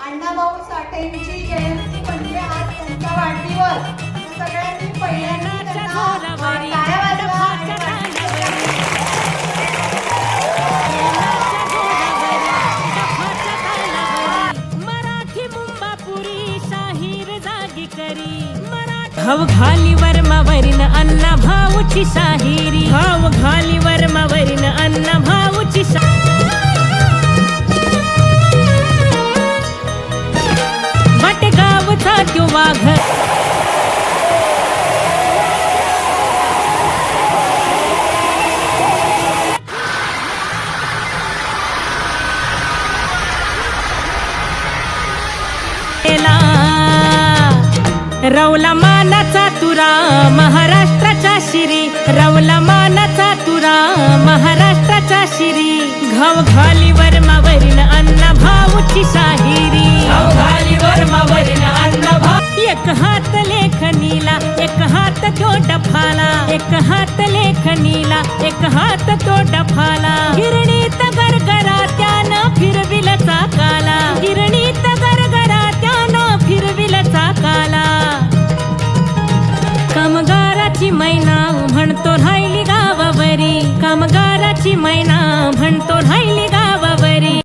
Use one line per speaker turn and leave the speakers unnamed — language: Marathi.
अण्णाभाऊ साठेंची जयंती म्हणजे आज त्यांचा वाढदिवस. सगळ्यांनी पहिल्यांदा त्यांना टाळ्या वाजवा आणि
मराठी मुंबापुरी शाहीर जागी करी भाव घाली वर्मावरीन अण्णा भाऊची शाहिरी भाव घाली वर्मावरीन अण्णा भाऊची वाटेगावचा त्यो वाघ रवला मानाचा तुरा महाराष्ट्राच्या शिरी रवला मानाचा तुरा महाराष्ट्राच्या शिरी घाव घाली वर्मावरीन अण्णा भाऊची शाहिरी घाव घाली वर्मावरीन अण्णा भाऊ एक हात लेखनीला एक हात तो डफाला एक हात लेखनीला एक हात तो डफाला गिरणीत गरगरा त्यानं फिरविल चाकाला गिरणीत गरगरा त्यानं फिरविल चाकाला कामगाराची मैना म्हणतो राहिली गावावरी कामगाराची मैना म्हणतो राहिली